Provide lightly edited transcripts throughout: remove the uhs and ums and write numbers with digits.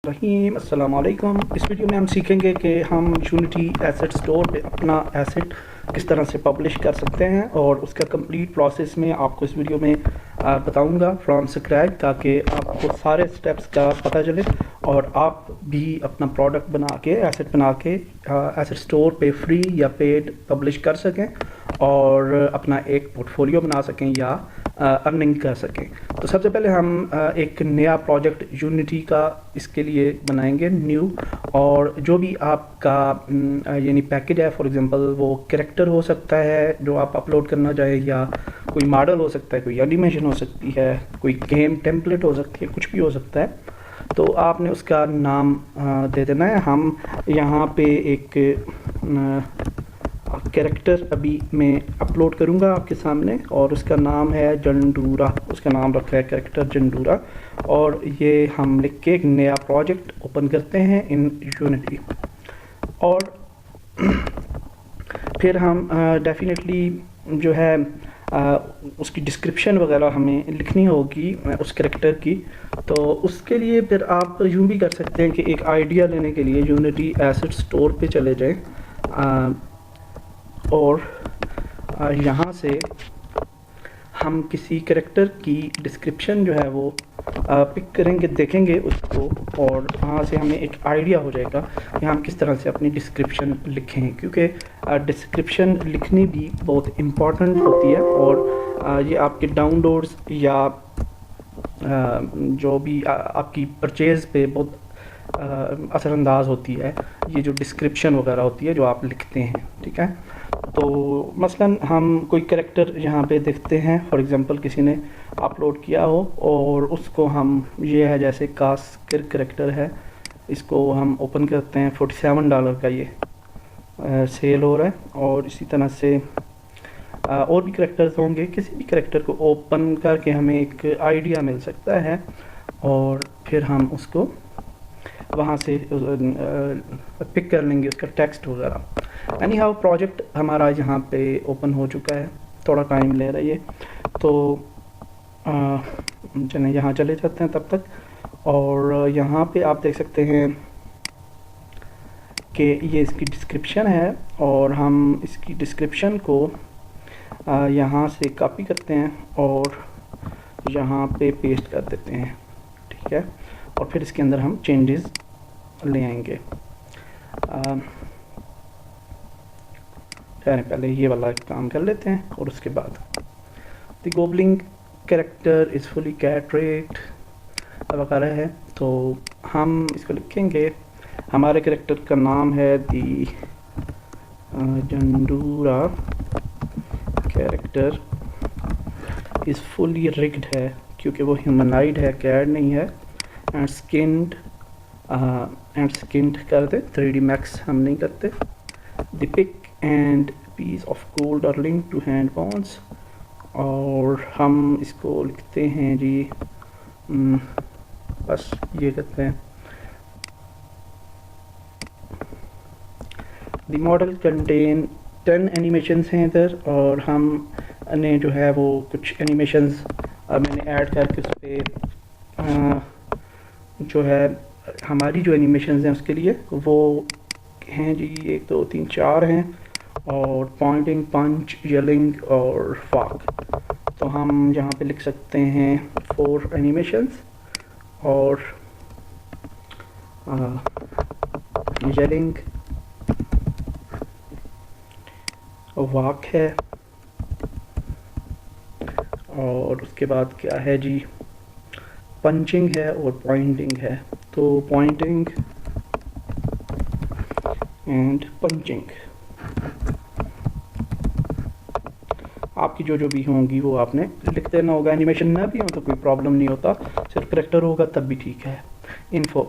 रहीम अस्सलाम वालेकुम। इस वीडियो में हम सीखेंगे कि हम यूनिटी एसेट स्टोर पे अपना एसेट किस तरह से पब्लिश कर सकते हैं और उसका कंप्लीट प्रोसेस में आपको इस वीडियो में बताऊंगा फ्रॉम स्क्रैच, ताकि आपको सारे स्टेप्स का पता चले और आप भी अपना प्रोडक्ट बना के एसेट बना के एसेट स्टोर पे फ्री या पेड पब्लिश कर सकें और अपना एक पोर्टफोलियो बना सकें या अर्निंग कर सकें। तो सबसे पहले हम एक नया प्रोजेक्ट यूनिटी का इसके लिए बनाएंगे न्यू, और जो भी आपका यानी पैकेज है, फॉर एग्जांपल वो कैरेक्टर हो सकता है जो आप अपलोड करना चाहें, या कोई मॉडल हो सकता है, कोई एनिमेशन हो सकती है, कोई गेम टेम्पलेट हो सकती है, कुछ भी हो सकता है। तो आपने उसका नाम दे देना है। हम यहाँ पे एक कैरेक्टर अभी मैं अपलोड करूँगा आपके सामने और उसका नाम है जंडूरा। उसका नाम रखा है कैरेक्टर जंडूरा, और ये हम लिख के एक नया प्रोजेक्ट ओपन करते हैं इन यूनिटी। और फिर हम डेफिनेटली जो है उसकी डिस्क्रिप्शन वगैरह हमें लिखनी होगी उस कैरेक्टर की। तो उसके लिए फिर आप यूँ भी कर सकते हैं कि एक आइडिया लेने के लिए यूनिटी एसेट स्टोर पे चले जाएं और यहाँ से हम किसी कैरेक्टर की डिस्क्रिप्शन जो है वो पिक करेंगे, देखेंगे उसको, और वहाँ से हमें एक आइडिया हो जाएगा कि हम किस तरह से अपनी डिस्क्रिप्शन लिखें, क्योंकि डिस्क्रिप्शन लिखनी भी बहुत इम्पॉर्टेंट होती है और ये आपके डाउनलोड्स या जो भी आपकी परचेज़ पे बहुत असरअंदाज होती है ये जो डिस्क्रिप्शन वगैरह होती है जो आप लिखते हैं। ठीक है, तो मसलन हम कोई कैरेक्टर यहाँ पे देखते हैं, फॉर एग्जांपल किसी ने अपलोड किया हो और उसको हम, ये है जैसे कास्कर कैरेक्टर है, इसको हम ओपन करते हैं। $47 का ये सेल हो रहा है। और इसी तरह से और भी कैरेक्टर्स होंगे। किसी भी कैरेक्टर को ओपन करके हमें एक आइडिया मिल सकता है और फिर हम उसको वहाँ से पिक कर लेंगे उसका टेक्स्ट वगैरह। एनी हाउ प्रोजेक्ट हमारा यहाँ पे ओपन हो चुका है, थोड़ा टाइम ले रहा है ये, तो चलें यहाँ चले जाते हैं तब तक। और यहाँ पे आप देख सकते हैं कि ये इसकी डिस्क्रिप्शन है और हम इसकी डिस्क्रिप्शन को यहाँ से कॉपी करते हैं और यहाँ पे पेस्ट कर देते हैं। ठीक है, और फिर इसके अंदर हम चेंजेस ले आएंगे। पहले ये वाला काम कर लेते हैं और उसके बाद द गोबलिंग कैरेक्टर इज़ फुली कैटरेट वगैरह है, तो हम इसको लिखेंगे। हमारे कैरेक्टर का नाम है दी जंडूरा कैरेक्टर इज़ फुली रिग्ड है, क्योंकि वो ह्यूमनाइड है, कैड नहीं है। एंड स्किन्ड कर दे, 3D मैक्स हम नहीं करते। The pick and piece of gold are link to hand bones, और हम इसको लिखते हैं जी बस ये करते हैं। द मॉडल कंटेन 10 एनिमेशंस हैं इधर, और हम ने जो है वो कुछ एनिमेशंस मैंने ऐड करके उस पर जो है हमारी जो एनिमेशंस हैं उसके लिए वो हैं जी 1 2 3 4 हैं, और पॉइंटिंग, पंच, येलिंग और फॉक। तो हम यहाँ पे लिख सकते हैं 4 एनिमेशंस, और येलिंग, वॉक है, और उसके बाद क्या है जी, पंचिंग है और पॉइंटिंग है। तो पॉइंटिंग एंड पंचिंग आपकी जो भी होंगी वो आपने लिख देना होगा। एनिमेशन ना भी हो तो कोई प्रॉब्लम नहीं होता, सिर्फ करेक्टर होगा तब भी ठीक है। इन्फो,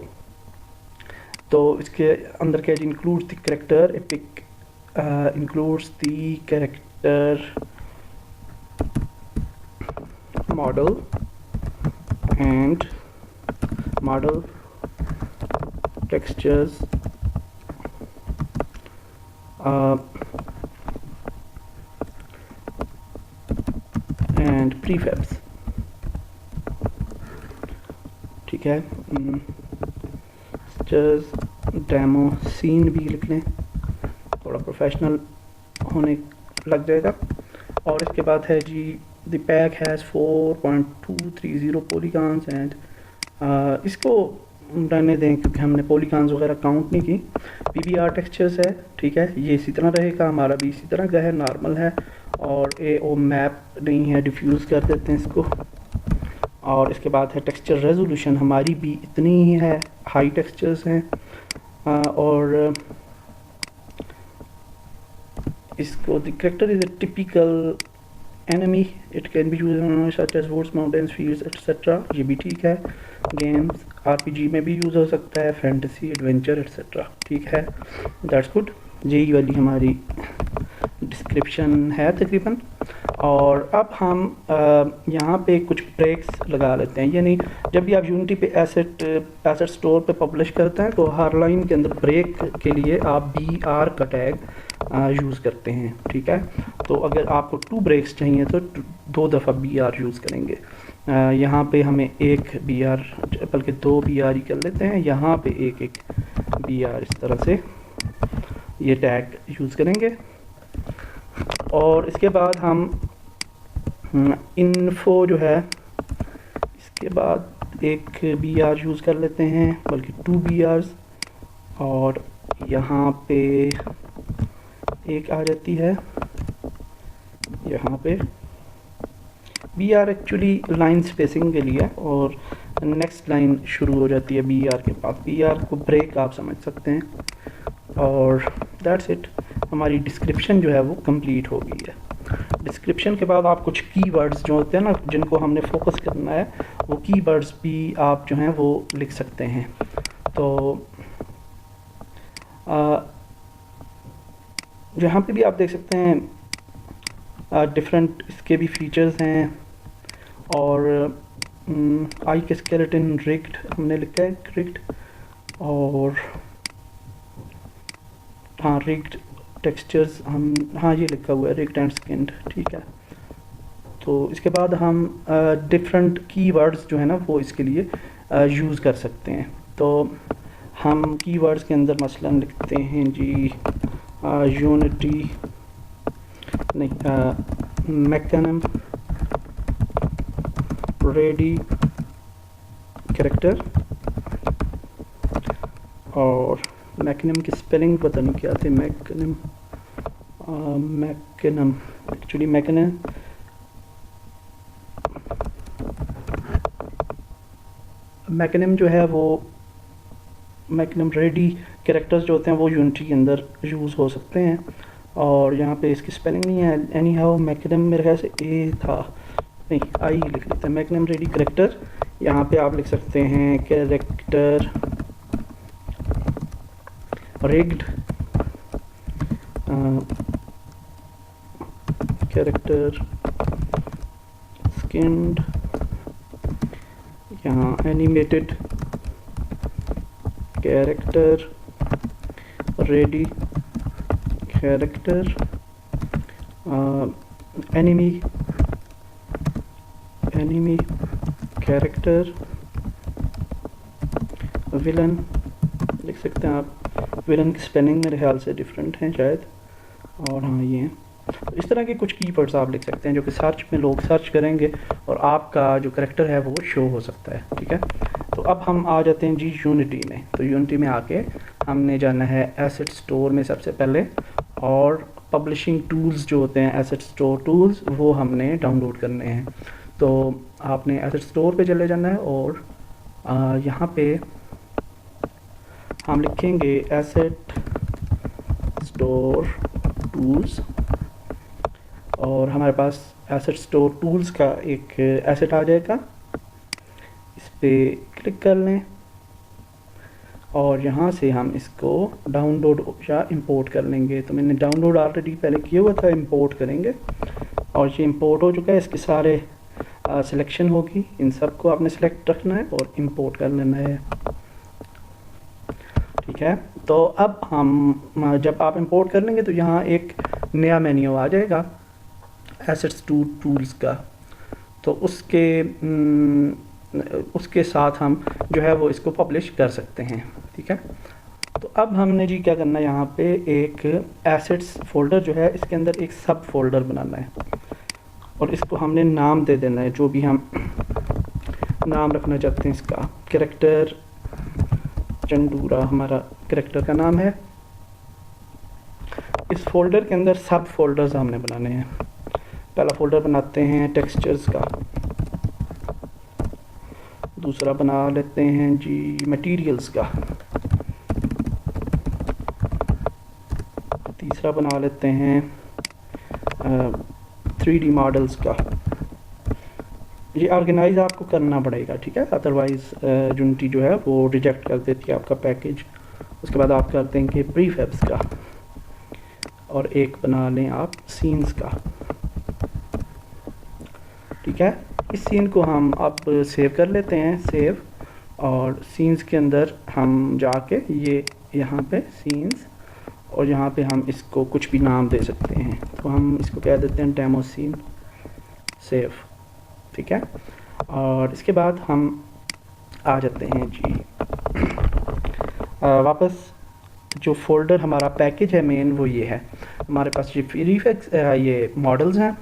तो इसके अंदर क्या जी, includes the character epic, includes the character model and model textures and prefabs। ठीक है, टेक्सचर्स डेमो सीन भी लिख लें, थोड़ा प्रोफेशनल होने लग जाएगा। और इसके बाद है जी the pack has 4.230 polygons and इसको रहने दें क्योंकि हमने पॉलीगॉन्स वगैरह काउंट नहीं की। PBR टेक्सचर्स है, ठीक है, ये इसी तरह रहेगा, हमारा भी इसी तरह का है, नॉर्मल है और AO मैप नहीं है, डिफ्यूज़ कर देते हैं इसको। और इसके बाद है टेक्सचर रेजोल्यूशन, हमारी भी इतनी ही है, हाई टेक्सचर्स हैं। और इसको the character is a typical enemy, it can be used such as woods, mountains, fields etc. ये भी ठीक है। गेम्स RPG में भी यूज़ हो सकता है, फैंटेसी, एडवेंचर etc. ठीक है, दैट्स गुड। यही वाली हमारी डिस्क्रिप्शन है तकरीबन। और अब हम यहाँ पे कुछ ब्रेक्स लगा लेते हैं, यानी जब भी आप यूनिटी पे एसेट स्टोर पे पब्लिश करते हैं तो हर लाइन के अंदर ब्रेक के लिए आप BR का टैग यूज़ करते हैं, ठीक है। तो अगर आपको 2 ब्रेक्स चाहिए तो 2 दफ़ा BR यूज़ करेंगे। यहाँ पे हमें एक BR बल्कि 2 BR ही कर लेते हैं, यहाँ पे एक BR इस तरह से ये टैग यूज़ करेंगे। और इसके बाद हम इन्फो जो है इसके बाद एक BR यूज़ कर लेते हैं, बल्कि 2 BRs। और यहाँ पे एक आ जाती है, यहाँ पे BR एक्चुअली लाइन स्पेसिंग के लिए, और नेक्स्ट लाइन शुरू हो जाती है BR के पास। BR को ब्रेक आप समझ सकते हैं। और दैट्स इट, हमारी डिस्क्रिप्शन जो है वो कंप्लीट हो गई है। डिस्क्रिप्शन के बाद आप कुछ कीवर्ड्स जो होते हैं ना, जिनको हमने फोकस करना है, वो कीवर्ड्स भी आप जो हैं वो लिख सकते हैं। तो यहाँ पे भी आप देख सकते हैं डिफरेंट इसके भी फीचर्स हैं। और आई के स्केलेटन रिग्ड हमने लिखा है, रिग्ड। और हाँ, रिग्ड टेक्सचर्स हम, हाँ ये लिखा हुआ है रिग्ड एंड स्किन्ड, ठीक है। तो इसके बाद हम डिफरेंट कीवर्ड्स जो है ना वो इसके लिए यूज़ कर सकते हैं। तो हम कीवर्ड्स के अंदर मसलन लिखते हैं जी यूनिटी नहीं मैकेनिम रेडी कैरेक्टर। और मैकेनिम की स्पेलिंग पता नहीं क्या थे, मैकेनिम एक्चुअली मैकेनिम जो है वो मैकेनिम रेडी कैरेक्टर्स जो होते हैं वो यूनिटी के अंदर यूज़ हो सकते हैं। और यहाँ पे इसकी स्पेलिंग नहीं है, एनी हाउ मैकेनिम मेरे ख्याल से ए था, नहीं आई लिख लेते हैं, मैकेनिम रेडी कैरेक्टर। यहाँ पे आप लिख सकते हैं कैरेक्टर रिग्ड, कैरेक्टर स्किन्ड, यहाँ animated character ready character, enemy character, villain लिख सकते हैं आप। विलन की स्पेलिंग मेरे ख्याल से डिफरेंट हैं शायद। और हाँ ये हैं। तो इस तरह के कुछ कीवर्ड्स आप लिख सकते हैं जो कि सर्च में लोग सर्च करेंगे और आपका जो कैरेक्टर है वो शो हो सकता है, ठीक है। तो अब हम आ जाते हैं जी यूनिटी में। तो यूनिटी में आके हमने जाना है एसेट स्टोर में सबसे पहले, और पब्लिशिंग टूल्स जो होते हैं एसेट स्टोर टूल्स वो हमने डाउनलोड करने हैं। तो आपने एसेट स्टोर पे चले जाना है और यहाँ पे हम लिखेंगे एसेट स्टोर टूल्स, और हमारे पास एसेट स्टोर टूल्स का एक एसेट आ जाएगा। इस पर क्लिक कर लें और यहाँ से हम इसको डाउनलोड या इंपोर्ट कर लेंगे। तो मैंने डाउनलोड ऑलरेडी पहले किया हुआ था, इंपोर्ट करेंगे। और ये इंपोर्ट हो चुका है, इसके सारे सिलेक्शन होगी, इन सब को आपने सेलेक्ट रखना है और इंपोर्ट कर लेना है, ठीक है। तो अब हम जब आप इंपोर्ट कर लेंगे तो यहाँ एक नया मेन्यू आ जाएगा एसेट्स टूल्स का। तो उसके साथ हम जो है वो इसको पब्लिश कर सकते हैं। ठीक है। तो अब हमने जी क्या करना है, यहाँ पे एक एसेट्स फोल्डर जो है इसके अंदर एक सब फोल्डर बनाना है और इसको हमने नाम दे देना है, जो भी हम नाम रखना चाहते हैं इसका। कैरेक्टर चंदूरा हमारा कैरेक्टर का नाम है। इस फोल्डर के अंदर सब फोल्डर्स हमने बनाने हैं। पहला फोल्डर बनाते हैं टेक्सचर्स का, दूसरा बना लेते हैं जी मटेरियल्स का, तीसरा बना लेते हैं 3D मॉडल्स का। ये ऑर्गेनाइज आपको करना पड़ेगा, ठीक है, अदरवाइज़ यूनिटी जो है वो रिजेक्ट कर देती है आपका पैकेज। उसके बाद आप करते हैं कि प्रीफैब्स का, और एक बना लें आप सीन्स का, ठीक है। इस सीन को हम अब सेव कर लेते हैं, सेव, और सीन्स के अंदर हम जाके ये यहाँ पे सीन्स, और यहाँ पे हम इसको कुछ भी नाम दे सकते हैं। तो हम इसको कह देते हैं डेमो सीन, सेव, ठीक है। और इसके बाद हम आ जाते हैं जी वापस जो फोल्डर हमारा पैकेज है मेन वो ये है। हमारे पास ये प्रीफैब्स ये मॉडल्स हैं,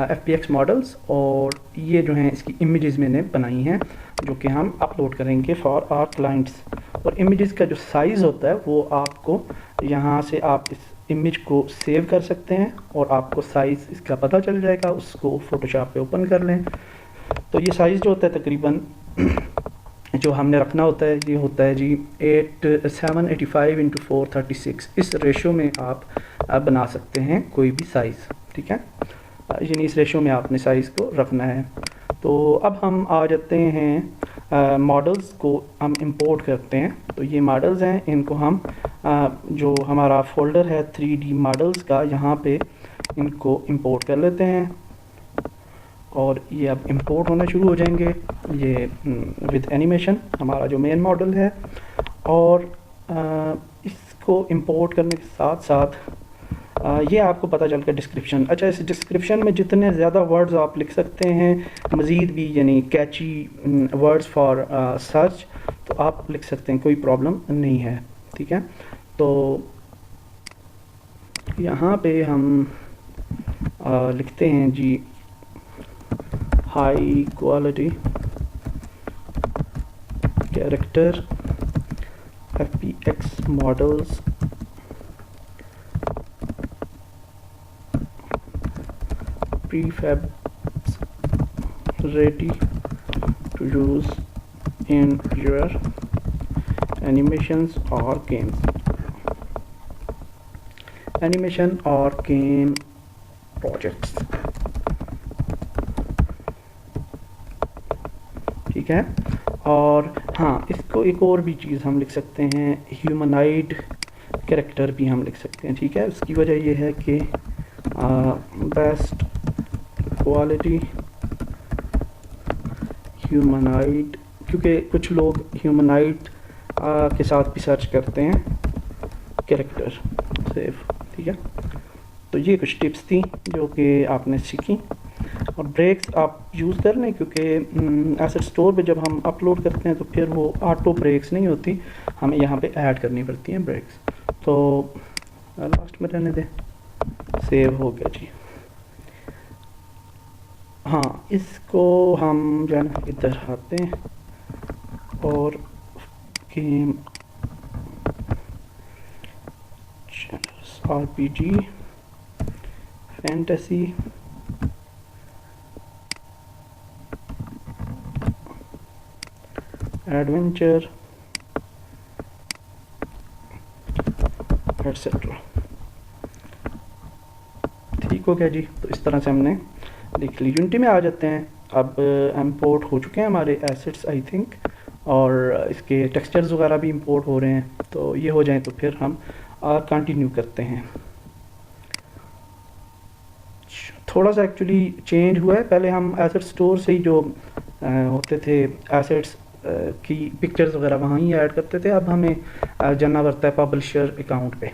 FBX मॉडल्स, और ये जो हैं इसकी इमेजेस मैंने बनाई हैं जो कि हम अपलोड करेंगे फॉर आवर क्लाइंट्स। और इमेजेस का जो साइज़ होता है वो आपको यहाँ से आप इस इमेज को सेव कर सकते हैं और आपको साइज़ इसका पता चल जाएगा। उसको फ़ोटोशॉप पे ओपन कर लें तो ये साइज़ जो होता है तकरीबन जो हमने रखना होता है ये होता है जी 785 × 436। इस रेशो में आप बना सकते हैं कोई भी साइज़, ठीक है। यानी इस रेशो में आपने साइज़ को रखना है। तो अब हम आ जाते हैं मॉडल्स को हम इंपोर्ट करते हैं। तो ये मॉडल्स हैं, इनको हम जो हमारा फोल्डर है 3D मॉडल्स का, यहाँ पे इनको इंपोर्ट कर लेते हैं और ये अब इंपोर्ट होने शुरू हो जाएंगे। ये विद एनिमेशन हमारा जो मेन मॉडल है, और इसको इंपोर्ट करने के साथ साथ ये आपको पता चल गया डिस्क्रिप्शन। अच्छा, इस डिस्क्रिप्शन में जितने ज़्यादा वर्ड्स आप लिख सकते हैं मज़ीद भी, यानी कैची वर्ड्स फॉर सर्च, तो आप लिख सकते हैं, कोई प्रॉब्लम नहीं है, ठीक है। तो यहाँ पे हम लिखते हैं जी high quality character FBX models prefabs ready to use in your animations or games, animation or game projects, ठीक है। और हाँ, इसको एक और भी चीज़ हम लिख सकते हैं, ह्यूमनाइड कैरेक्टर भी हम लिख सकते हैं, ठीक है। उसकी वजह यह है कि बेस्ट क्वालिटी ह्यूमनाइड, क्योंकि कुछ लोग ह्यूमनाइड के साथ भी सर्च करते हैं कैरेक्टर, सेव, ठीक है। तो ये कुछ टिप्स थी जो कि आपने सीखी। और ब्रेक्स आप यूज़ कर लें, क्योंकि एसेट स्टोर पे जब हम अपलोड करते हैं तो फिर वो ऑटो ब्रेक्स नहीं होती, हमें यहाँ पे ऐड करनी पड़ती हैं ब्रेक्स। तो लास्ट में रहने दें, सेव हो गया जी। हाँ, इसको हम जो है ना इधर आते हैं और game RPG fantasy adventure etcetera, ठीक हो गया जी। तो इस तरह से हमने देख ली। यूनिटी में आ जाते हैं। अब इंपोर्ट हो चुके हैं हमारे एसेट्स आई थिंक, और इसके टेक्सचर्स वगैरह भी इंपोर्ट हो रहे हैं। तो ये हो जाए तो फिर हम कंटिन्यू करते हैं। थोड़ा सा एक्चुअली चेंज हुआ है, पहले हम एसेट स्टोर से ही जो होते थे एसेट्स की पिक्चर्स वगैरह वहाँ ही ऐड करते थे, अब हमें जाना पड़ता है पब्लिशर अकाउंट पे।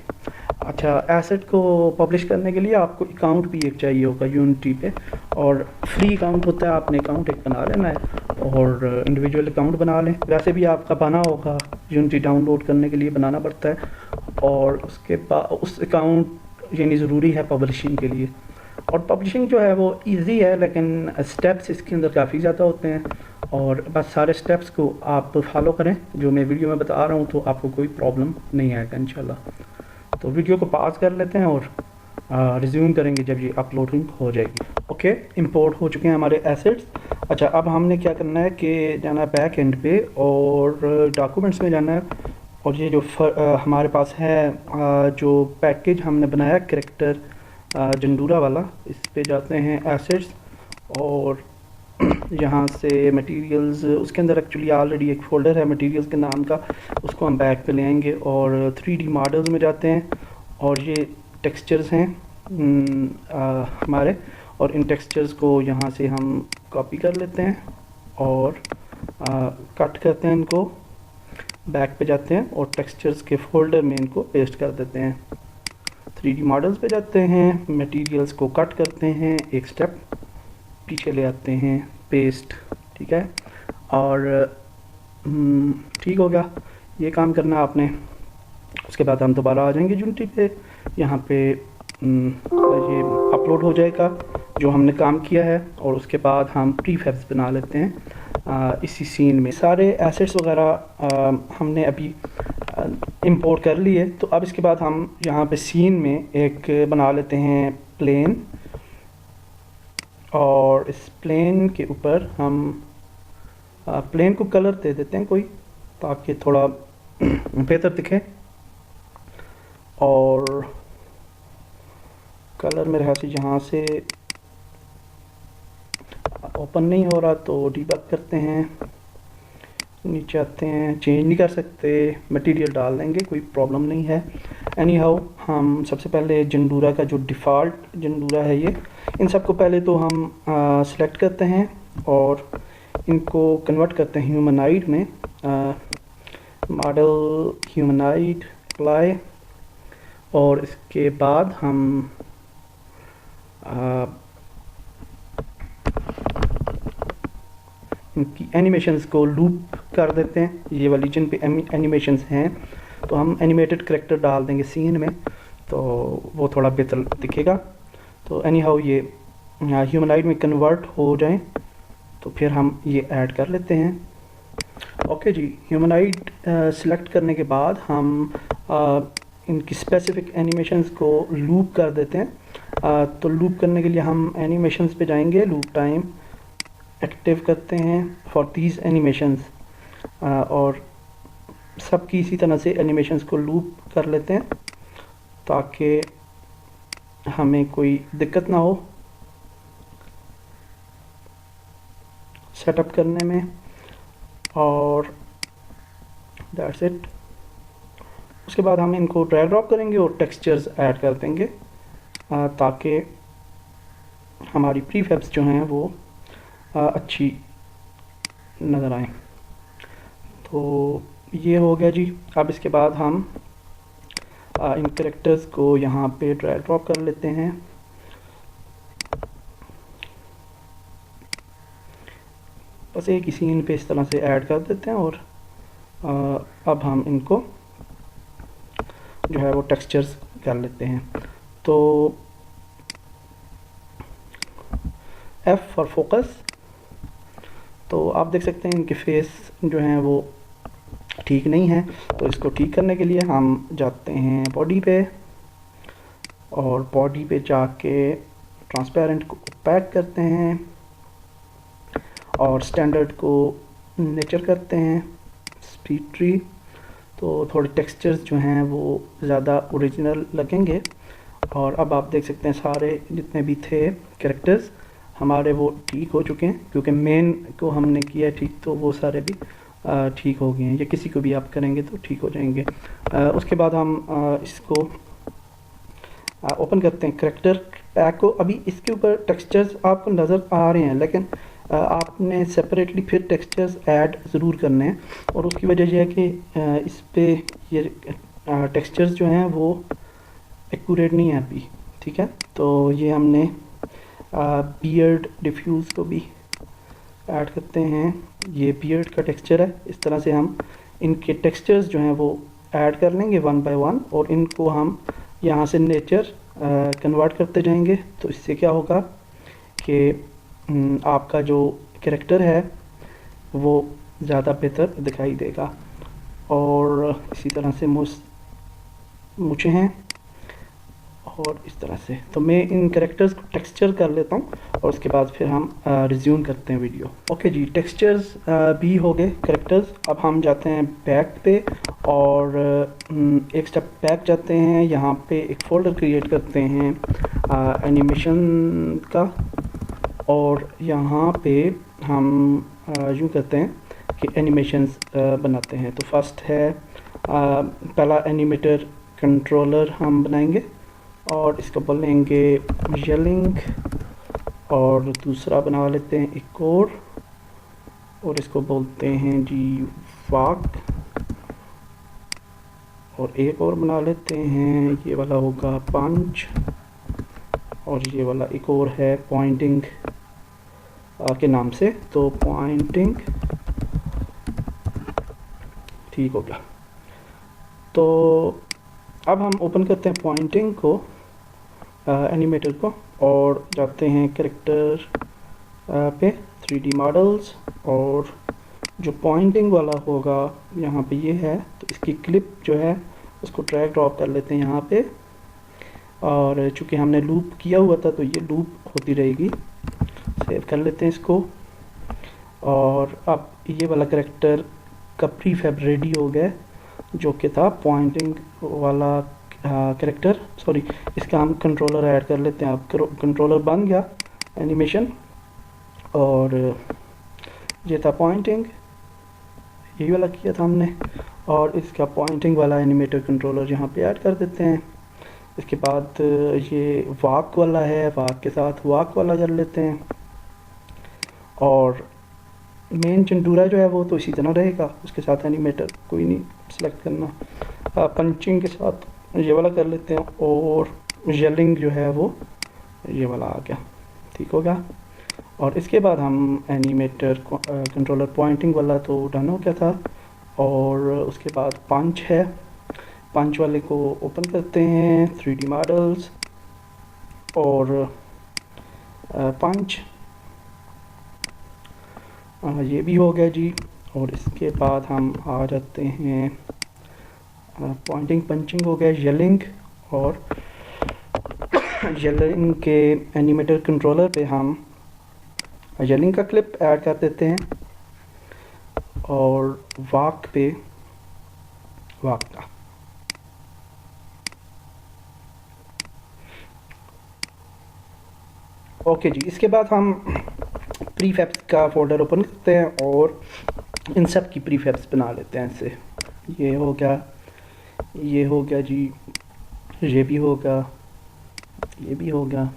अच्छा, एसेट को पब्लिश करने के लिए आपको अकाउंट भी एक चाहिए होगा यूनिटी पे, और फ्री अकाउंट होता है, आपने अकाउंट एक बना लेना है और इंडिविजुअल अकाउंट बना लें। वैसे भी आपका बना होगा, यूनिटी डाउनलोड करने के लिए बनाना पड़ता है, और उसके बाद उस अकाउंट यानी ज़रूरी है पब्लिशिंग के लिए। और पब्लिशिंग जो है वो इजी है, लेकिन स्टेप्स इसके अंदर काफ़ी ज़्यादा होते हैं, और बस सारे स्टेप्स को आप फॉलो करें जो मैं वीडियो में बता रहा हूँ, तो आपको कोई प्रॉब्लम नहीं आएगा इंशाल्लाह। तो वीडियो को पॉज कर लेते हैं और रिज्यूम करेंगे जब ये अपलोडिंग हो जाएगी। ओके, इंपोर्ट हो चुके हैं हमारे एसेट्स। अच्छा, अब हमने क्या करना है कि जाना है बैक एंड पे और डॉक्यूमेंट्स में जाना है, और ये जो हमारे पास है जो पैकेज हमने बनाया कैरेक्टर जंडूरा वाला, इस पे जाते हैं एसेट्स, और यहाँ से मटेरियल्स, उसके अंदर एक्चुअली ऑलरेडी एक फ़ोल्डर है मटेरियल्स के नाम का, उसको हम बैक पे ले आएंगे और 3D मॉडल्स में जाते हैं, और ये टेक्सचर्स हैं हमारे, और इन टेक्सचर्स को यहाँ से हम कॉपी कर लेते हैं और कट करते हैं इनको, बैक पे जाते हैं और टेक्सचर्स के फोल्डर में इनको पेस्ट कर देते हैं। 3D मॉडल्स पे जाते हैं, मटेरियल्स को कट करते हैं, एक स्टेप पीछे ले आते हैं, पेस्ट, ठीक है, और ठीक हो गया, ये काम करना आपने। उसके बाद हम दोबारा आ जाएंगे यूनिटी पे, यहाँ पे ये अपलोड हो जाएगा जो हमने काम किया है, और उसके बाद हम प्रीफैब्स बना लेते हैं इसी सीन में। सारे एसेट्स वगैरह हमने अभी इंपोर्ट कर लिए, तो अब इसके बाद हम यहाँ पे सीन में एक बना लेते हैं प्लेन, और इस प्लेन के ऊपर हम प्लेन को कलर दे देते हैं कोई, ताकि थोड़ा बेहतर दिखे, और कलर मेरे ख्याल से यहाँ से ओपन नहीं हो रहा, तो डीबग करते हैं, नीचे आते हैं, चेंज नहीं कर सकते, मटेरियल डाल देंगे, कोई प्रॉब्लम नहीं है। एनी हाउ, हम सबसे पहले जंडूरा का जो डिफ़ॉल्ट जंडूरा है ये, इन सब को पहले तो हम सिलेक्ट करते हैं और इनको कन्वर्ट करते हैं ह्यूमनाइड में, मॉडल ह्यूमनाइड अप्लाई, और इसके बाद हम इनकी एनिमेशंस को लूप कर देते हैं, ये वाली जिन पे एनिमेशंस हैं, तो हम एनिमेटेड करेक्टर डाल देंगे सीन में, तो वो थोड़ा बेहतर दिखेगा। तो एनी हाउ ये ह्यूमनाइड में कन्वर्ट हो जाएं, तो फिर हम ये ऐड कर लेते हैं। ओके जी, ह्यूमनाइड सिलेक्ट करने के बाद हम इनकी स्पेसिफिक एनिमेशंस को लूप कर देते हैं। तो लूप करने के लिए हम एनिमेशंस पे जाएंगे, लूप टाइम एक्टिव करते हैं फॉर दीज एनिमेशंस, और सबकी इसी तरह से एनिमेशंस को लूप कर लेते हैं ताकि हमें कोई दिक्कत ना हो सेटअप करने में, और दैट्स इट। उसके बाद हम इनको ड्रैग ड्रॉप करेंगे और टेक्सचर्स ऐड कर देंगे ताकि हमारी प्रीफैब्स जो हैं वो अच्छी नज़र आए। तो ये हो गया जी। अब इसके बाद हम इन कैरेक्टर्स को यहाँ पे ड्रैग ड्रॉप कर लेते हैं। बस एक ही सीन पे इस तरह से ऐड कर देते हैं, और अब हम इनको जो है वो टेक्सचर्स कर लेते हैं। तो F फॉर फोकस। तो आप देख सकते हैं इनके फेस जो हैं वो ठीक नहीं है, तो इसको ठीक करने के लिए हम जाते हैं बॉडी पे, और बॉडी पे जाके ट्रांसपेरेंट को पैक करते हैं और स्टैंडर्ड को नेचर करते हैं स्पीड ट्री। तो थोड़े टेक्सचर्स जो हैं वो ज़्यादा ओरिजिनल लगेंगे। और अब आप देख सकते हैं सारे जितने भी थे कैरेक्टर्स हमारे वो ठीक हो चुके हैं, क्योंकि मेन को हमने किया ठीक, तो वो सारे भी ठीक हो गए हैं, या किसी को भी आप करेंगे तो ठीक हो जाएंगे। उसके बाद हम इसको ओपन करते हैं कैरेक्टर पैक को। अभी इसके ऊपर टेक्सचर्स आपको नज़र आ रहे हैं, लेकिन आपने सेपरेटली फिर टेक्सचर्स ऐड ज़रूर करने हैं, और उसकी वजह यह है कि इस पे ये टेक्सचर्स जो हैं वो एक्यूरेट नहीं है अभी, ठीक है। तो ये हमने बियर्ड डिफ्यूज़ को भी ऐड करते हैं। ये बियर्ड का टेक्सचर है। इस तरह से हम इनके टेक्सचर्स जो हैं वो ऐड कर लेंगे वन बाय वन, और इनको हम यहाँ से नेचर कन्वर्ट करते जाएंगे। तो इससे क्या होगा कि आपका जो कैरेक्टर है वो ज़्यादा बेहतर दिखाई देगा। और इसी तरह से मूछें हैं, और इस तरह से। तो मैं इन कैरेक्टर्स को टेक्सचर कर लेता हूँ, और उसके बाद फिर हम रिज्यूम करते हैं वीडियो। ओके जी, टेक्सचर्स भी हो गए कैरेक्टर्स। अब हम जाते हैं बैक पे, और एक स्टेप बैक जाते हैं। यहाँ पे एक फ़ोल्डर क्रिएट करते हैं एनिमेशन का, और यहाँ पे हम यूँ करते हैं कि एनिमेशंस बनाते हैं। तो फर्स्ट है पहला एनिमेटर कंट्रोलर हम बनाएंगे, और इसको बोलेंगे येलिंग, और दूसरा बना लेते हैं एक और इसको बोलते हैं जी वाक, और एक और बना लेते हैं, ये वाला होगा पंच, और ये वाला एक और है पॉइंटिंग के नाम से, तो पॉइंटिंग। ठीक हो गया। तो अब हम ओपन करते हैं पॉइंटिंग को, एनिमेटर को, और जाते हैं कैरेक्टर पे 3D मॉडल्स, और जो पॉइंटिंग वाला होगा यहाँ पे ये है, तो इसकी क्लिप जो है उसको ड्रैग ड्रॉप कर लेते हैं यहाँ पे। और चूँकि हमने लूप किया हुआ था तो ये लूप होती रहेगी। सेव कर लेते हैं इसको, और अब ये वाला कैरेक्टर का प्रीफैब रेडी हो गया, जो कि था पॉइंटिंग वाला कैरेक्टर। सॉरी, इसका हम कंट्रोलर ऐड कर लेते हैं। अब कंट्रोलर बन गया एनिमेशन, और ये था पॉइंटिंग, यही वाला किया था हमने, और इसका पॉइंटिंग वाला एनिमेटर कंट्रोलर यहाँ पे ऐड कर देते हैं। इसके बाद ये वाक वाला है, वाक के साथ वाक वाला कर लेते हैं, और मेन चंडूरा जो है वो तो इसी तरह रहेगा, उसके साथ एनिमेटर कोई नहीं सेलेक्ट करना। पंचिंग के साथ ये वाला कर लेते हैं, और येलिंग जो है वो ये वाला आ गया। ठीक हो गया। और इसके बाद हम एनिमेटर कंट्रोलर पॉइंटिंग वाला तो डन हो गया था, और उसके बाद पंच है। पंच वाले को ओपन करते हैं 3D मॉडल्स, और पंच ये भी हो गया जी। और इसके बाद हम आ जाते हैं पॉइंटिंग, पंचिंग हो गया, येलिंग, और येलिंग के एनिमेटर कंट्रोलर पे हम येलिंग का क्लिप ऐड कर देते हैं, और वाक पे वाक का। ओके जी, इसके बाद हम प्रीफैब्स का फोल्डर ओपन करते हैं, और इन सब की प्रीफैब्स बना लेते हैं इससे। ये हो गया, ये हो गया जी, ये भी होगा, ये भी हो गया,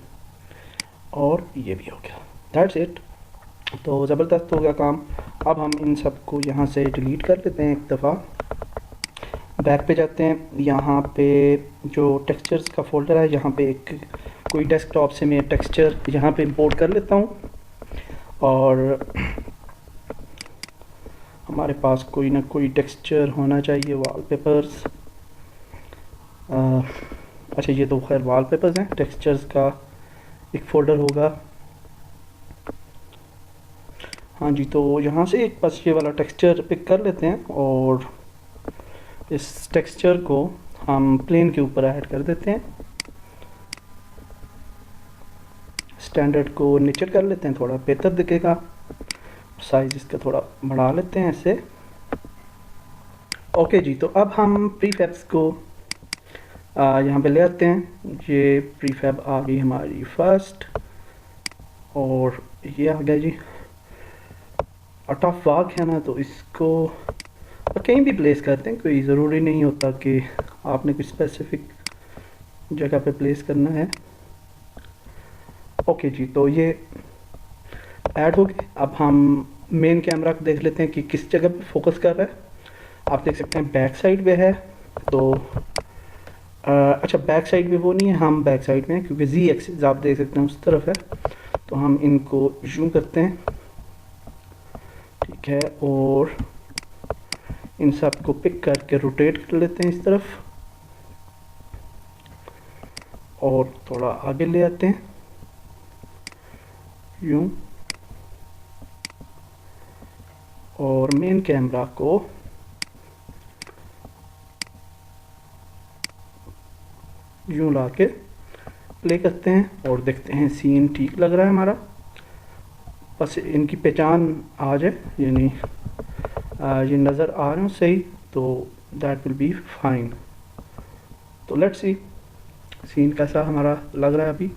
और ये भी हो गया। That's it. तो ज़बरदस्त हो गया काम। अब हम इन सब को यहाँ से डिलीट कर लेते हैं एक दफ़ा। बैक पे जाते हैं, यहाँ पे जो टेक्सचर्स का फोल्डर है, यहाँ पे एक कोई डेस्कटॉप से मैं टेक्सचर यहाँ पे इंपोर्ट कर लेता हूँ, और हमारे पास कोई ना कोई टेक्सचर होना चाहिए। वॉलपेपर्स, अच्छा ये तो खैर वॉलपेपर्स हैं, टेक्सचर्स का एक फ़ोल्डर होगा। हाँ जी, तो यहाँ से एक बस ये वाला टेक्सचर पिक कर लेते हैं, और इस टेक्सचर को हम प्लेन के ऊपर ऐड कर देते हैं। स्टैंडर्ड को नीचे कर लेते हैं, थोड़ा बेहतर दिखेगा। साइज़ इसका थोड़ा बढ़ा लेते हैं ऐसे। ओके जी, तो अब हम प्रीफैब्स को यहाँ पे ले आते हैं। ये प्रीफैब आ गई हमारी फर्स्ट, और ये आ गया जी। टफ वाक है ना, तो इसको कहीं भी प्लेस करते हैं, कोई ज़रूरी नहीं होता कि आपने कुछ स्पेसिफिक जगह पे प्लेस करना है। ओके जी, तो ये ऐड हो गए। अब हम मेन कैमरा को देख लेते हैं कि किस जगह पे फोकस कर रहा है। आप देख सकते हैं बैक साइड पे है, तो अच्छा बैक साइड पे वो नहीं है, हम बैक साइड में हैं, क्योंकि Z एक्सिस आप देख सकते हैं उस तरफ है। तो हम इनको जूम करते हैं, ठीक है, और इन सब को पिक करके रोटेट कर लेते हैं इस तरफ और थोड़ा आगे ले आते हैं यूं, और मेन कैमरा को यूं ला के प्ले करते हैं और देखते हैं सीन ठीक लग रहा है हमारा, बस इनकी पहचान आ जाए, यानी ये नज़र आ रहे हो सही, तो दैट विल बी फाइन। तो लेट्स सी सीन कैसा हमारा लग रहा है अभी।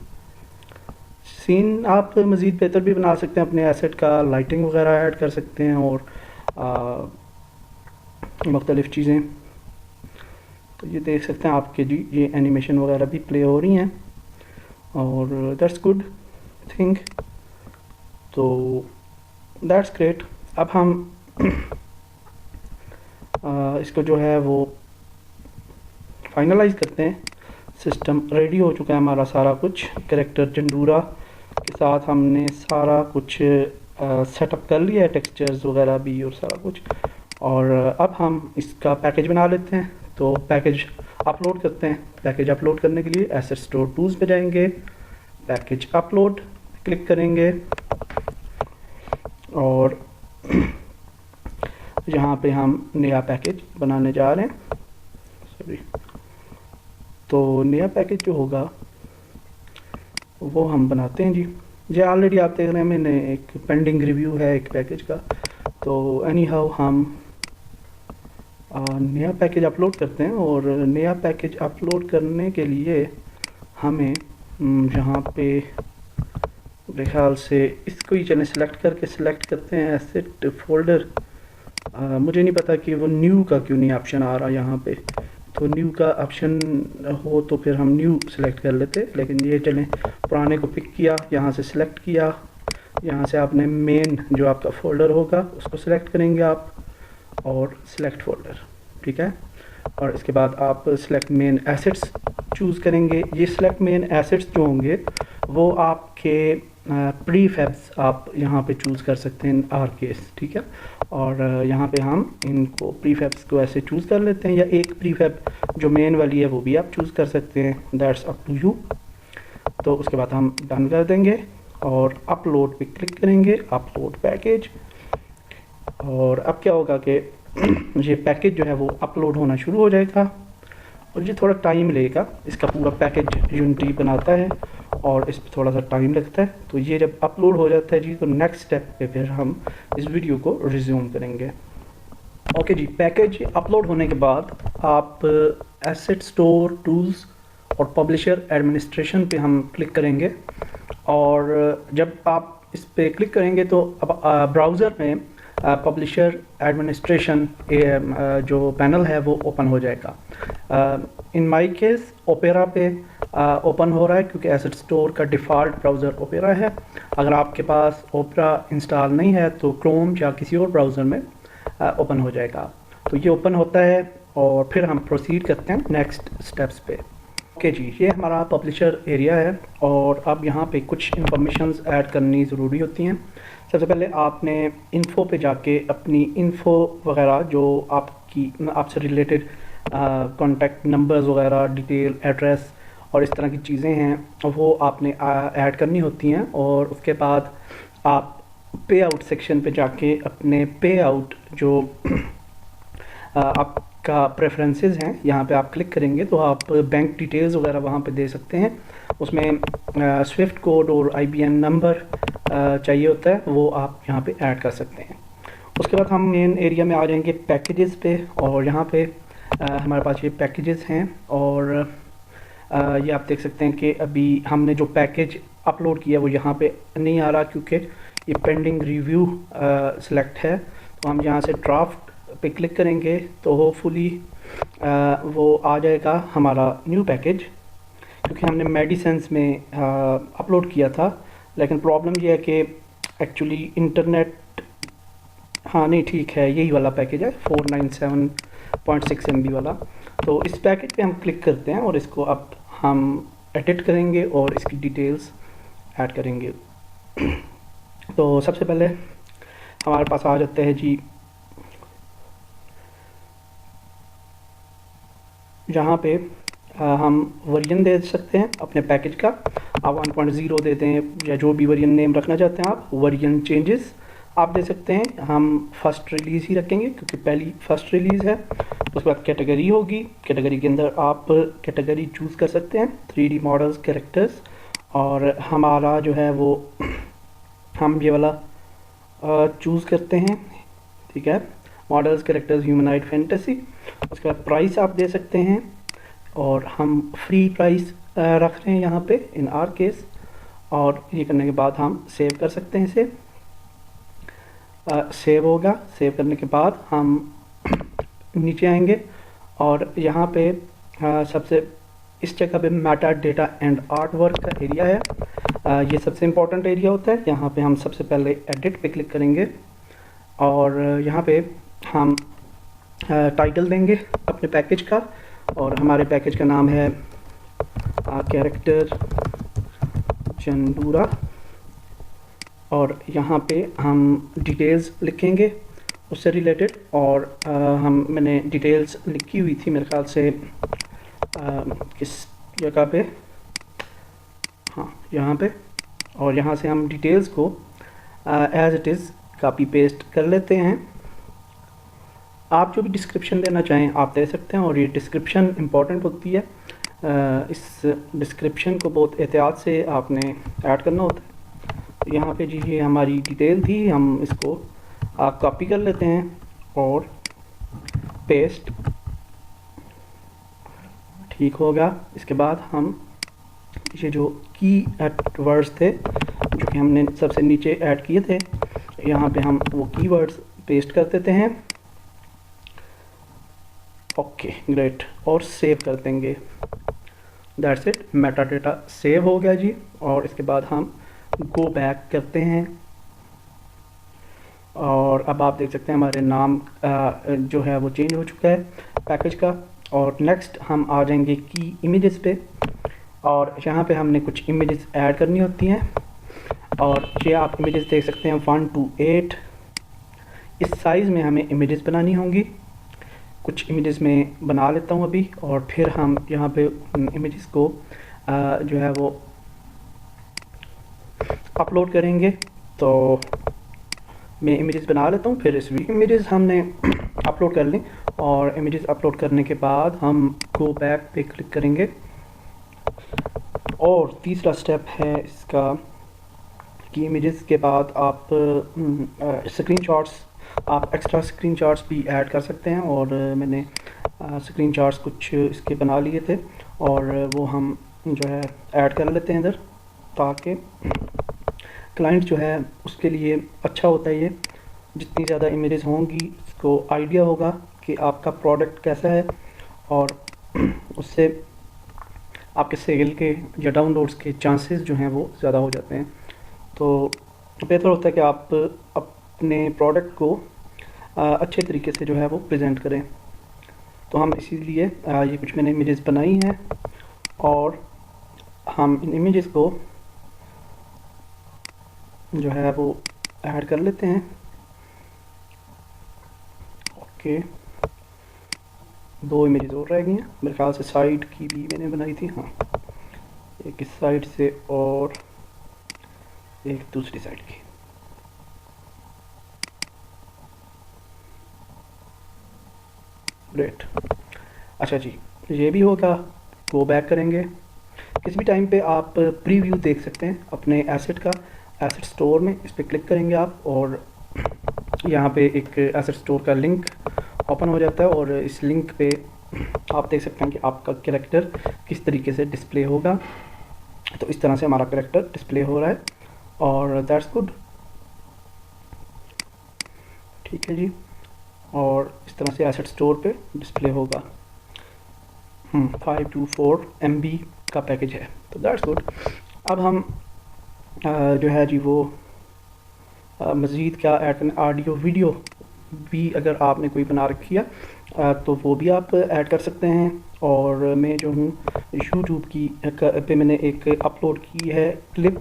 सीन आप मज़ीद बेहतर भी बना सकते हैं, अपने एसेट का लाइटिंग वगैरह ऐड कर सकते हैं और मुख्तलिफ़ चीज़ें। तो ये देख सकते हैं आपके जी, ये एनिमेशन वगैरह भी प्ले हो रही हैं और दैट्स गुड थिंग। तो दैट्स ग्रेट। अब हम इसको जो है वो फाइनलाइज करते हैं। सिस्टम रेडी हो चुका है हमारा सारा कुछ, कैरेक्टर जंडूरा के साथ हमने सारा कुछ सेटअप कर लिया है, टेक्सचर्स वगैरह भी और सारा कुछ। और अब हम इसका पैकेज बना लेते हैं। तो पैकेज अपलोड करते हैं। पैकेज अपलोड करने के लिए एसेट स्टोर टूल्स पे जाएंगे, पैकेज अपलोड क्लिक करेंगे और यहाँ पे हम नया पैकेज बनाने जा रहे हैं। सॉरी, तो नया पैकेज जो होगा वो हम बनाते हैं जी। ये ऑलरेडी आप देख रहे हैं मैंने एक पेंडिंग रिव्यू है एक पैकेज का। तो एनी हाउ हम नया पैकेज अपलोड करते हैं और नया पैकेज अपलोड करने के लिए हमें यहाँ पे मेरे ख्याल से इसको ही चलें, सिलेक्ट करके सिलेक्ट करते हैं एसेट फोल्डर। मुझे नहीं पता कि वो न्यू का क्यों नहीं ऑप्शन आ रहा यहाँ पे। तो न्यू का ऑप्शन हो तो फिर हम न्यू सिलेक्ट कर लेते, लेकिन ये चलें पुराने को पिक किया, यहाँ से सिलेक्ट किया, यहाँ से आपने मेन जो आपका फ़ोल्डर होगा उसको सिलेक्ट करेंगे आप और सिलेक्ट फ़ोल्डर, ठीक है। और इसके बाद आप सिलेक्ट मेन एसेट्स चूज़ करेंगे। ये सिलेक्ट मेन एसेट्स जो होंगे वो आपके प्रीफैब्स आप यहाँ पे चूज़ कर सकते हैं इन आर केस, ठीक है। और यहाँ पे हम इनको प्रीफैब्स को ऐसे चूज़ कर लेते हैं, या एक प्रीफैब जो मेन वाली है वो भी आप चूज़ कर सकते हैं, दैट्स अप टू यू। तो उसके बाद हम डन कर देंगे और अपलोड पे क्लिक करेंगे, अपलोड पैकेज। और अब क्या होगा कि ये पैकेज जो है वो अपलोड होना शुरू हो जाएगा और ये थोड़ा टाइम लेगा। इसका पूरा पैकेज यूनिटी बनाता है और इस पर थोड़ा सा टाइम लगता है। तो ये जब अपलोड हो जाता है जी, तो नेक्स्ट स्टेप पे फिर हम इस वीडियो को रिज्यूम करेंगे। ओके जी, पैकेज अपलोड होने के बाद आप एसेट स्टोर टूल्स और पब्लिशर एडमिनिस्ट्रेशन पे हम क्लिक करेंगे। और जब आप इस पे क्लिक करेंगे तो अब ब्राउज़र में पब्लिशर एडमिनिस्ट्रेशन जो पैनल है वो ओपन हो जाएगा। इन माय केस ओपेरा पे ओपन हो रहा है क्योंकि एसेट स्टोर का डिफ़ॉल्ट ब्राउज़र ओपेरा है। अगर आपके पास ओपेरा इंस्टॉल नहीं है तो क्रोम या किसी और ब्राउज़र में ओपन हो जाएगा। तो ये ओपन होता है और फिर हम प्रोसीड करते हैं नेक्स्ट स्टेप्स पे। ओके जी, ये हमारा पब्लिशर एरिया है और अब यहाँ पे कुछ इंफॉर्मेशंस ऐड करनी ज़रूरी होती हैं। सबसे पहले आपने इन्फो पे जाके अपनी इन्फो वगैरह जो आपसे रिलेटेड कॉन्टैक्ट नंबर्स वगैरह, डिटेल, एड्रेस और इस तरह की चीज़ें हैं वो आपने ऐड करनी होती हैं। और उसके बाद आप पे आउट सेक्शन पे जाके अपने पे आउट जो आपका प्रेफरेंसेस हैं यहाँ पे आप क्लिक करेंगे तो आप बैंक डिटेल्स वगैरह वहाँ पे दे सकते हैं। उसमें स्विफ्ट कोड और IBAN नंबर चाहिए होता है, वो आप यहाँ पे ऐड कर सकते हैं। उसके बाद हम मेन एरिया में आ जाएंगे पैकेजेस पे और यहाँ पे हमारे पास ये पैकेजेस हैं और ये आप देख सकते हैं कि अभी हमने जो पैकेज अपलोड किया वो यहाँ पे नहीं आ रहा क्योंकि ये पेंडिंग रिव्यू सिलेक्ट है। तो हम यहाँ से ड्राफ्ट पे क्लिक करेंगे तो होपफुली वो आ जाएगा हमारा न्यू पैकेज, क्योंकि हमने मेडिसिन्स में अपलोड किया था। लेकिन प्रॉब्लम ये है कि एक्चुअली इंटरनेट, हाँ नहीं ठीक है, यही वाला पैकेज है 497.6 MB वाला। तो इस पैकेज पे हम क्लिक करते हैं और इसको अब हम एडिट करेंगे और इसकी डिटेल्स ऐड करेंगे। तो सबसे पहले हमारे पास आ जाते हैं जी जहाँ पे हम वर्जन दे सकते हैं अपने पैकेज का। आप 1.0 देते हैं या जो भी वर्जन नेम रखना चाहते हैं आप, वर्जन चेंजेस आप दे सकते हैं। हम फर्स्ट रिलीज़ ही रखेंगे क्योंकि पहली फर्स्ट रिलीज़ है। उसके बाद कैटेगरी होगी, कैटेगरी के अंदर आप कैटेगरी चूज़ कर सकते हैं 3D मॉडल्स कैरेक्टर्स, और हमारा जो है वो हम ये वाला चूज़ करते हैं, ठीक है, मॉडल्स कैरेक्टर्स ह्यूमनाइड फैंटेसी। उसके बाद प्राइस आप दे सकते हैं और हम फ्री प्राइस रख रहे हैं यहाँ पे इन आर केस। और ये करने के बाद हम सेव कर सकते हैं इसे। सेव होगा, सेव करने के बाद हम नीचे आएंगे और यहाँ पे सबसे इस जगह पे Meta data and art work का एरिया है। ये सबसे इम्पोर्टेंट एरिया होता है। यहाँ पे हम सबसे पहले एडिट पे क्लिक करेंगे और यहाँ पे हम टाइटल देंगे अपने पैकेज का, और हमारे पैकेज का नाम है कैरेक्टर चंदूरा। और यहाँ पे हम डिटेल्स लिखेंगे उससे रिलेटेड, और मैंने डिटेल्स लिखी हुई थी मेरे ख्याल से किस जगह पे, हाँ यहाँ पे। और यहाँ से हम डिटेल्स को as it is copy paste कर लेते हैं। आप जो भी डिस्क्रिप्शन देना चाहें आप दे सकते हैं, और ये डिस्क्रिप्शन इम्पॉर्टेंट होती है। इस डिस्क्रिप्शन को बहुत एहतियात से आपने ऐड करना होता है। तो यहाँ पे जी ये हमारी डिटेल थी, हम इसको कॉपी कर लेते हैं और पेस्ट, ठीक होगा। इसके बाद हम ये जो की वर्ड्स थे जो कि हमने सबसे नीचे ऐड किए थे, यहाँ पे हम वो कीवर्ड्स पेस्ट कर देते हैं। ओके ग्रेट, और सेव कर देंगे। That's it, Meta data save हो गया जी। और इसके बाद हम गो बैक करते हैं और अब आप देख सकते हैं हमारे नाम जो है वो चेंज हो चुका है पैकेज का। और नेक्स्ट हम आ जाएंगे की इमेजेस पे, और यहाँ पे हमने कुछ इमेजेस ऐड करनी होती हैं। और ये आप इमेजेस देख सकते हैं 1 to 8 इस साइज़ में हमें इमेजेस बनानी होंगी। कुछ इमेजेस में बना लेता हूँ अभी, और फिर हम यहाँ पे इमेजेस को जो है वो अपलोड करेंगे। तो मैं इमेजेस बना लेता हूँ, फिर इस इमेजेस हमने अपलोड कर लें, और इमेजेस अपलोड करने के बाद हम गो बैक पे क्लिक करेंगे। और तीसरा स्टेप है इसका कि इमेजेस के बाद आप स्क्रीनशॉट्स, आप एक्स्ट्रा स्क्रीनशॉट्स भी ऐड कर सकते हैं। और मैंने स्क्रीनशॉट्स कुछ इसके बना लिए थे, और वो हम जो है ऐड कर लेते हैं इधर, ताकि क्लाइंट जो है उसके लिए अच्छा होता है। ये जितनी ज़्यादा इमेजेस होंगी उसको आइडिया होगा कि आपका प्रोडक्ट कैसा है, और उससे आपके सेल के या डाउनलोड्स के चांसेस जो हैं वो ज़्यादा हो जाते हैं। तो बेहतर होता है कि आप अपने प्रोडक्ट को अच्छे तरीके से जो है वो प्रेजेंट करें। तो हम इसीलिए ये कुछ मैंने इमेजेस बनाई हैं, और हम इन इमेजेस को जो है वो ऐड कर लेते हैं। ओके, 2 इमेजेस और रह गई हैं मेरे ख्याल से, साइड की भी मैंने बनाई थी, हाँ, एक इस साइड से और एक दूसरी साइड की। ग्रेट, अच्छा जी, ये भी होगा। गो बैक करेंगे। किसी भी टाइम पे आप प्रीव्यू देख सकते हैं अपने एसेट का, एसेट स्टोर में इस पर क्लिक करेंगे आप, और यहाँ पे एक एसेट स्टोर का लिंक ओपन हो जाता है, और इस लिंक पे आप देख सकते हैं कि आपका कैरेक्टर किस तरीके से डिस्प्ले होगा। तो इस तरह से हमारा कैरेक्टर डिस्प्ले हो रहा है, और दैट्स गुड, ठीक है जी। और इस तरह से एसेट स्टोर पे डिस्प्ले होगा। 524 MB का पैकेज है, तो दैट्स गुड। अब हम जो है जी वो मज़ीद क्या ऐड करना, ऑडियो वीडियो भी अगर आपने कोई बना रखी है तो वो भी आप ऐड कर सकते हैं। और मैं जो हूँ यूट्यूब की पे मैंने एक अपलोड की है क्लिप,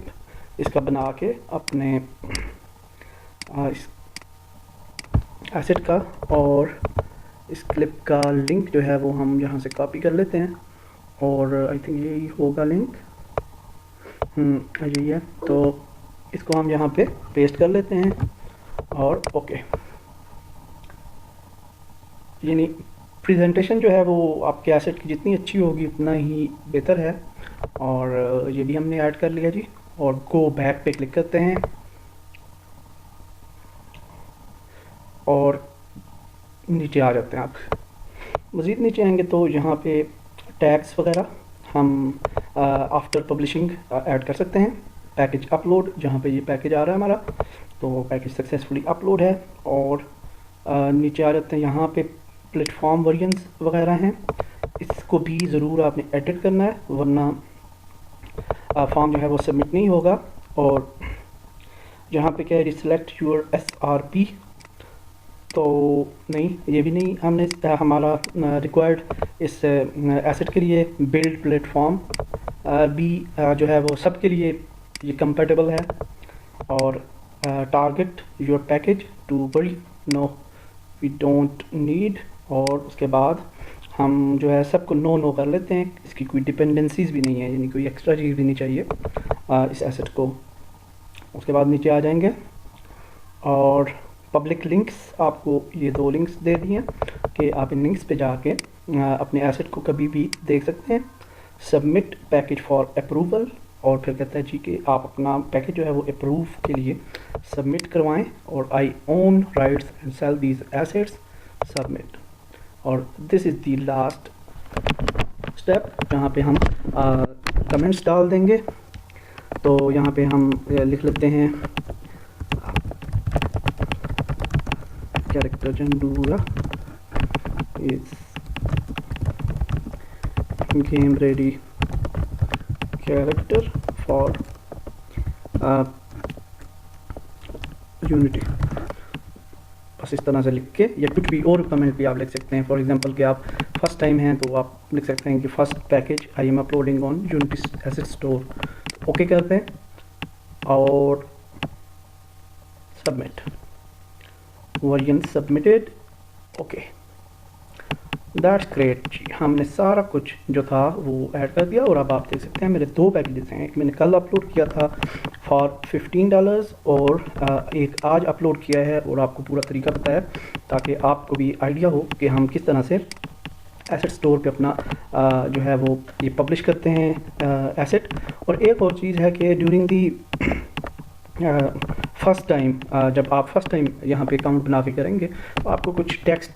इसका बना के अपने एसेट का, और इस क्लिप का लिंक जो है वो हम यहाँ से कॉपी कर लेते हैं, और आई थिंक यही होगा लिंक, यही है। तो इसको हम यहाँ पे पेस्ट कर लेते हैं और ओके। यानी प्रेजेंटेशन जो है वो आपके एसेट की जितनी अच्छी होगी उतना ही बेहतर है। और ये भी हमने ऐड कर लिया जी, और गो बैक पे क्लिक करते हैं, और नीचे आ जाते हैं। आप मज़ीद नीचे आएंगे तो यहाँ पे टैग्स वगैरह हम आफ्टर पब्लिशिंग ऐड कर सकते हैं। पैकेज अपलोड, जहाँ पे ये पैकेज आ रहा है हमारा, तो पैकेज सक्सेसफुली अपलोड है। और नीचे आ जाते हैं, यहाँ पे प्लेटफॉर्म वर्जन्स वगैरह हैं, इसको भी ज़रूर आपने एडिट करना है, वरना फॉर्म जो है वो सबमिट नहीं होगा। और यहाँ पे क्या है, सिलेक्ट योर SRP, तो नहीं, ये भी नहीं हमने हमारा रिक्वायर्ड इस एसेट के लिए। बिल्ड प्लेटफॉर्म भी जो है वो सब के लिए ये कंपेटेबल है। और टारगेट योर पैकेज टू बड़ी, नो वी डोंट नीड। और उसके बाद हम जो है सबको नो कर लेते हैं, इसकी कोई डिपेंडेंसीज भी नहीं है, यानी कोई एक्स्ट्रा चीज़ भी नहीं चाहिए इस एसेट को। उसके बाद नीचे आ जाएंगे, और पब्लिक लिंक्स, आपको ये 2 लिंक्स दे दिए हैं कि आप इन लिंक्स पे जाके अपने एसेट को कभी भी देख सकते हैं। सबमिट पैकेज फॉर अप्रूवल, और फिर कहता है जी कि आप अपना पैकेज जो है वो अप्रूव के लिए सबमिट करवाएं, और I own rights and sell these assets, submit. और this is the last step, जहाँ पे हम कमेंट्स डाल देंगे। तो यहाँ पे हम लिख लेते हैं character Jandura is game ready character for Unity, बस इस तरह से लिख के, या कुछ भी और कमेंट भी आप लिख सकते हैं। फॉर एग्जांपल कि आप फर्स्ट टाइम हैं तो आप लिख सकते हैं कि first package I am uploading on Unity asset store, okay करते हैं और submit. Version submitted, okay, that's great जी। हमने सारा कुछ जो था वो ऐड कर दिया, और अब आप देख सकते हैं मेरे 2 पैकेजेस हैं। एक मैंने कल अपलोड किया था फॉर $15, और एक आज अपलोड किया है, और आपको पूरा तरीका बताया ताकि आपको भी आइडिया हो कि हम किस तरह से एसेट स्टोर पे अपना जो है वो ये पब्लिश करते हैं एसेट। और एक और चीज़ है कि ड्यूरिंग दी फर्स्ट टाइम, जब आप फर्स्ट टाइम यहाँ पे अकाउंट बना के करेंगे तो आपको कुछ टैक्स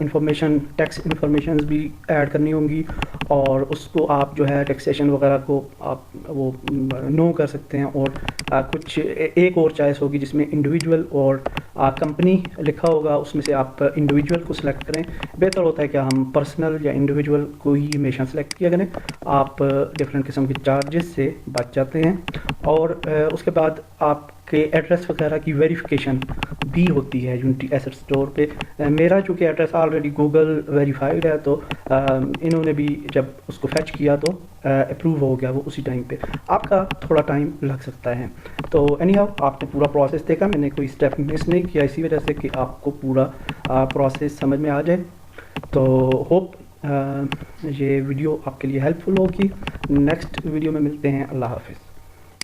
इन्फॉर्मेशन भी ऐड करनी होंगी, और उसको आप जो है टैक्सेशन वगैरह को आप वो नो कर सकते हैं। और कुछ एक और चॉइस होगी जिसमें इंडिविजुअल और कंपनी लिखा होगा, उसमें से आप इंडिविजुअल को सिलेक्ट करें। बेहतर होता है कि हम पर्सनल या इंडिविजुअल को ही हमेशा सेलेक्ट किया करें, आप डिफरेंट किस्म के चार्जेस से बच जाते हैं। और उसके बाद आपके एड्रेस वगैरह की वेरिफिकेशन भी होती है यूनिटी एसेट स्टोर पे। मेरा चूँकि एड्रेस ऑलरेडी गूगल वेरीफाइड है, तो इन्होंने भी जब उसको फैच किया तो अप्रूव हो गया वो उसी टाइम पे। आपका थोड़ा टाइम लग सकता है। तो एनी हाउ, आपने पूरा प्रोसेस देखा, मैंने कोई स्टेप मिस नहीं किया, इसी वजह से कि आपको पूरा प्रोसेस समझ में आ जाए। तो होप ये वीडियो आपके लिए हेल्पफुल होगी। नेक्स्ट वीडियो में मिलते हैं। अल्लाह हाफिज़।